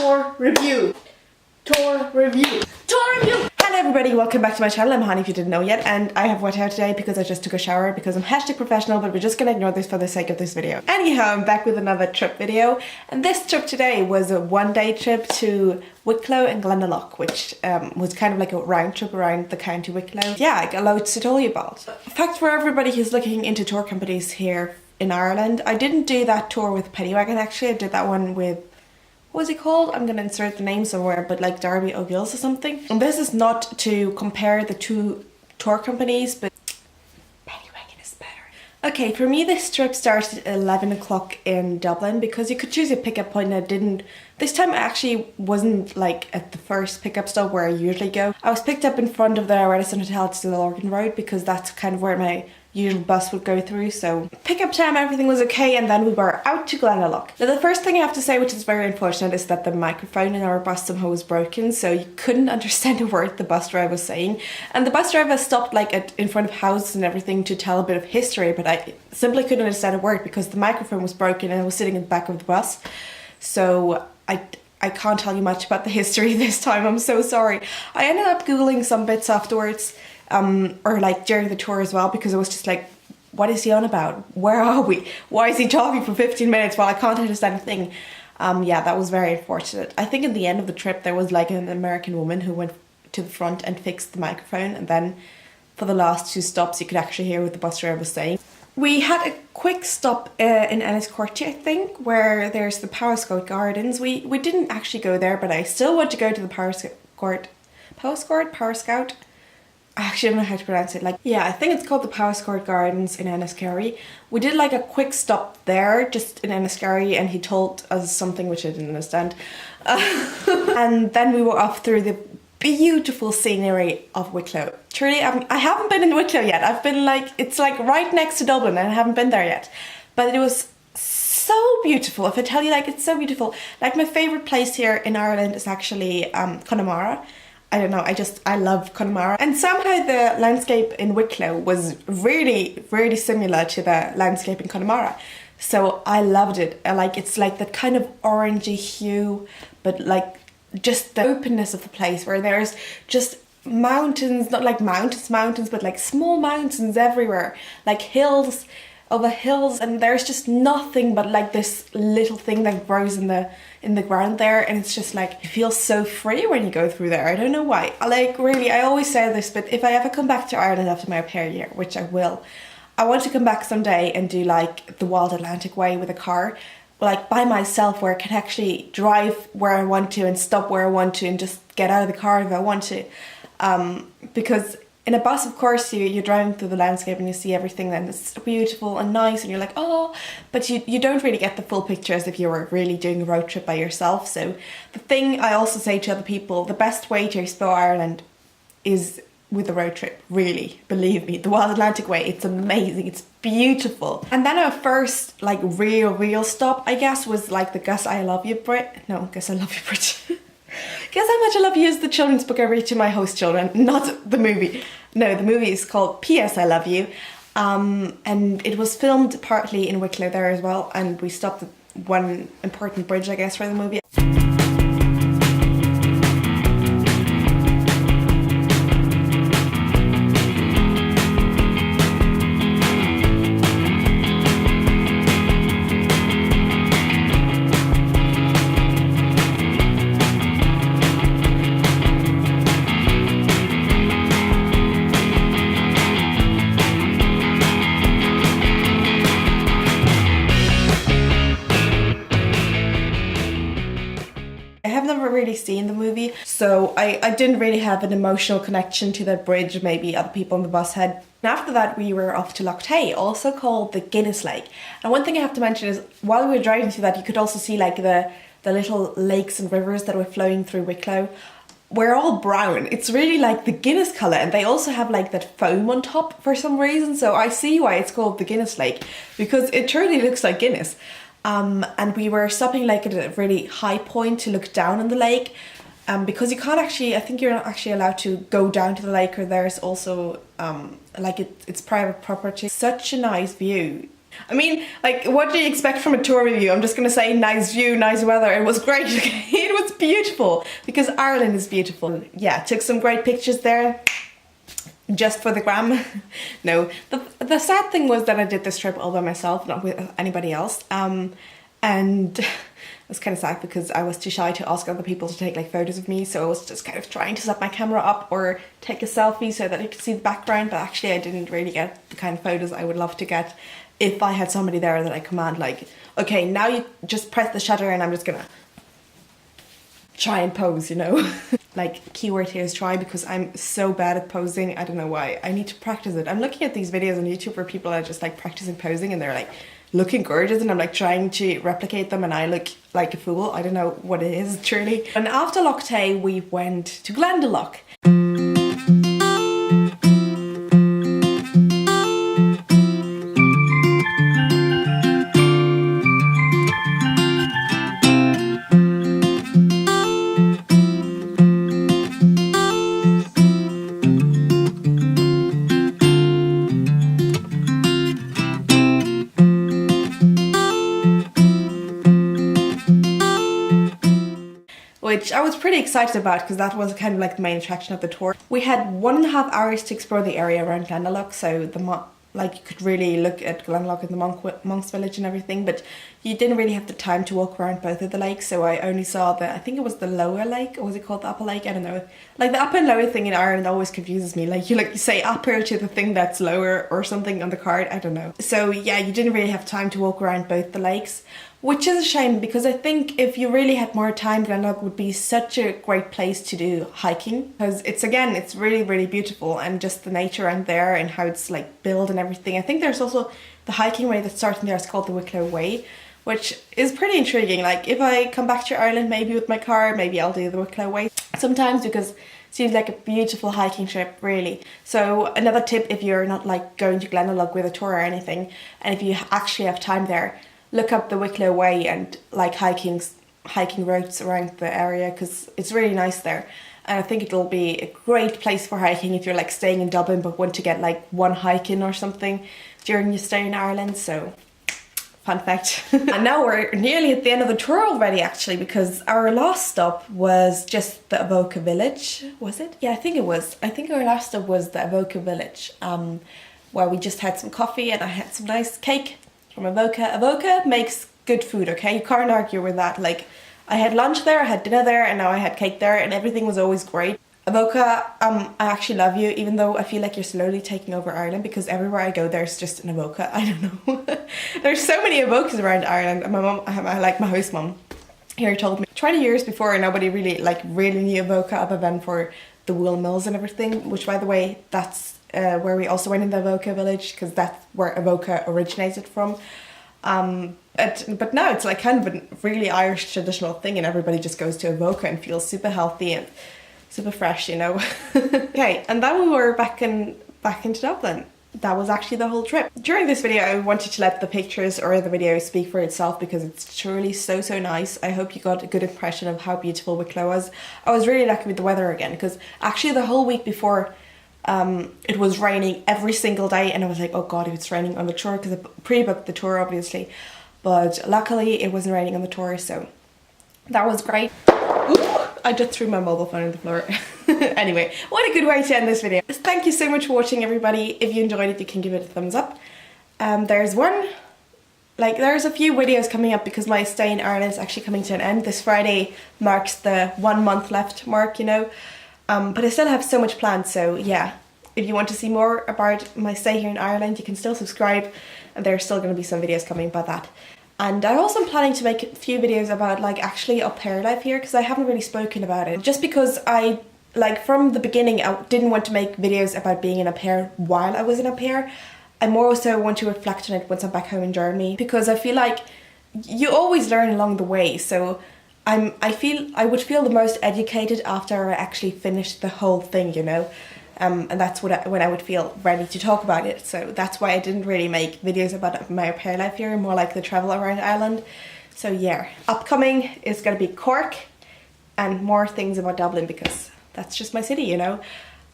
Tour review. Tour review. Tour review. Hello everybody, welcome back to my channel. I'm Hani if you didn't know yet, and I have wet hair today because I just took a shower because I'm hashtag professional, but we're just gonna ignore this for the sake of this video. Anyhow, I'm back with another trip video, and this trip today was a one-day trip to Wicklow and Glendalough, which was kind of like a round trip around the county Wicklow. Yeah, I got loads to tell you about. Fact for everybody who's looking into tour companies here in Ireland, I didn't do that tour with Pennywagon actually. I did that one with, what was it called? I'm gonna insert the name somewhere, but like Derby O'Gills or something. And this is not to compare the two tour companies, but Pennywagon is better. Okay, for me this trip started at 11 o'clock in Dublin because you could choose a pickup point and I didn't. This time I actually wasn't like at the first pickup stop where I usually go. I was picked up in front of the Radisson Hotel to the Lorgan Road because that's kind of where my usual bus would go through. So pickup time, everything was okay, and then we were out to Glendalough. Now the first thing I have to say, which is very unfortunate, is that the microphone in our bus somehow was broken, so you couldn't understand a word the bus driver was saying. And the bus driver stopped like in front of houses and everything to tell a bit of history, but I simply couldn't understand a word because the microphone was broken and I was sitting in the back of the bus. So I can't tell you much about the history this time, I'm so sorry. I ended up googling some bits afterwards, or like during the tour as well, because I was just like, what is he on about? Where are we? Why is he talking for 15 minutes while I can't understand a thing? Yeah, that was very unfortunate. I think at the end of the trip there was like an American woman who went to the front and fixed the microphone, and then for the last two stops you could actually hear what the bus driver was saying. We had a quick stop in Enniscorthy, I think, where there's the Power Scout Gardens. We didn't actually go there, but I still want to go to the Power Scout. I actually don't know how to pronounce it. Like, yeah, I think it's called the Power Scout Gardens in Enniscorthy. We did like a quick stop there, just in Enniscorthy, and he told us something which I didn't understand. And then we were off through the beautiful scenery of Wicklow. Truly, I haven't been in Wicklow yet. I've been like, it's like right next to Dublin and I haven't been there yet. But it was so beautiful. If I tell you, like, it's so beautiful. Like, my favourite place here in Ireland is actually Connemara. I don't know, I love Connemara. And somehow the landscape in Wicklow was really, really similar to the landscape in Connemara. So I loved it. It's like that kind of orangey hue, but like just the openness of the place where there's just mountains, not like mountains, but like small mountains everywhere, like hills over hills, and there's just nothing but like this little thing that grows in the ground there, and it's just like, you feel so free when you go through there. I don't know why. Like, really, I always say this, but if I ever come back to Ireland after my au pair year, which I will, I want to come back someday and do like the Wild Atlantic Way with a car, like by myself, where I can actually drive where I want to and stop where I want to and just get out of the car if I want to. Because in a bus, of course, you're driving through the landscape and you see everything and it's beautiful and nice and you're like, oh, but you don't really get the full picture as if you were really doing a road trip by yourself. So the thing I also say to other people, the best way to explore Ireland is with a road trip, really, believe me. The Wild Atlantic Way, it's amazing, it's beautiful. And then our first like real stop, I guess, was like the Guess I Love You Bridge. No, Guess I Love You Bridge. Guess How Much I Love You is the children's book I read to my host children, not the movie. No, the movie is called P.S. I Love You. And it was filmed partly in Wicklow there as well, and we stopped at one important bridge, I guess, for the movie. Really seen the movie, so I didn't really have an emotional connection to that bridge. Maybe other people on the bus had. And after that we were off to Heye, also called the Guinness Lake. And one thing I have to mention is while we were driving through that, you could also see like the little lakes and rivers that were flowing through Wicklow. We're all brown. It's really like the Guinness colour, and they also have like that foam on top for some reason, so I see why it's called the Guinness Lake, because it truly looks like Guinness. And we were stopping like at a really high point to look down on the lake, because you can't actually, I think you're not actually allowed to go down to the lake, or there's also like it's private property. Such a nice view. I mean, like, what do you expect from a tour review? I'm just gonna say nice view, nice weather. It was great, okay? It was beautiful because Ireland is beautiful. Yeah, took some great pictures there just for the gram. No, the sad thing was that I did this trip all by myself, not with anybody else. And it was kind of sad because I was too shy to ask other people to take like photos of me, so I was just kind of trying to set my camera up or take a selfie so that you could see the background, but actually I didn't really get the kind of photos I would love to get if I had somebody there that I command, like, okay, now you just press the shutter and I'm just gonna try and pose, you know? Like, keyword here is try, because I'm so bad at posing. I don't know why. I need to practice it. I'm looking at these videos on YouTube where people are just like practicing posing and they're like looking gorgeous, and I'm like trying to replicate them and I look like a fool. I don't know what it is, truly. And after Loch Tay, we went to Glendalough. Which I was pretty excited about because that was kind of like the main attraction of the tour. We had 1.5 hours to explore the area around Glendalough, so like you could really look at Glendalough and the monk's village and everything, but you didn't really have the time to walk around both of the lakes, so I only saw I think it was the lower lake, or was it called the upper lake? I don't know. Like, the upper and lower thing in Ireland always confuses me. Like you say upper to the thing that's lower or something on the card, I don't know. So yeah, you didn't really have time to walk around both the lakes, which is a shame because I think if you really had more time, Glendalough would be such a great place to do hiking, because it's really, really beautiful, and just the nature around there and how it's like built and everything. I think there's also the hiking way that's starting there. It's called the WICKLOW way, which is pretty intriguing. Like, if I come back to Ireland maybe with my car, maybe I'll do the WICKLOW way sometimes, because it seems like a beautiful hiking trip, really. So another tip, if you're not like going to Glendalough with a tour or anything, and if you actually have time there, look up the WICKLOW way and like hiking routes around the area, because it's really nice there. And I think it'll be a great place for hiking if you're like staying in Dublin but want to get like one hike in or something during your stay in Ireland. So, fun fact. And now we're nearly at the end of the tour already, actually, because our last stop was just the Avoca village. Was it? Yeah, I think it was. I think our last stop was the Avoca village, where we just had some coffee and I had some nice cake from Avoca. Avoca makes good food, okay? You can't argue with that. Like, I had lunch there, I had dinner there, and now I had cake there, and everything was always great. Avoca, I actually love you, even though I feel like you're slowly taking over Ireland, because everywhere I go there's just an Avoca. I don't know. There's so many Avocas around Ireland, and my mum, like my host mum here, told me 20 years before nobody really knew Avoca other than for the wool mills and everything, which, by the way, that's where we also went in the Avoca village, because that's where Avoca originated from. But now it's like kind of a really Irish traditional thing, and everybody just goes to Avoca and feels super healthy and super fresh, you know. Okay, and then we were back into Dublin. That was actually the whole trip. During this video, I wanted to let the pictures or the video speak for itself, because it's truly so nice. I hope you got a good impression of how beautiful Wicklow was. I was really lucky with the weather again, because actually the whole week before, it was raining every single day, and I was like, oh god, if it's raining on the tour, because I pre-booked the tour obviously, but luckily it wasn't raining on the tour, so that was great. Ooh, I just threw my mobile phone on the floor. Anyway, what a good way to end this video. Thank you so much for watching, everybody. If you enjoyed it, you can give it a thumbs up. There's a few videos coming up, because my stay in Ireland is actually coming to an end. This Friday marks the 1 month left mark, you know. But I still have so much planned, so yeah, if you want to see more about my stay here in Ireland, you can still subscribe, and there's still going to be some videos coming about that. And I also am planning to make a few videos about like actually au pair life here, because I haven't really spoken about it, just because I, like, from the beginning I didn't want to make videos about being an au pair while I was an au pair. I more so want to reflect on it once I'm back home in Germany, because I feel like you always learn along the way, so I would feel the most educated after I actually finished the whole thing, you know, and that's when I would feel ready to talk about it. So that's why I didn't really make videos about my au pair life here, more like the travel around Ireland. So yeah, upcoming is going to be Cork and more things about Dublin, because that's just my city, you know.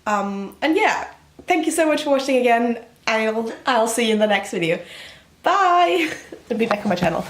And yeah, thank you so much for watching again. I'll see you in the next video. Bye! And be back on my channel.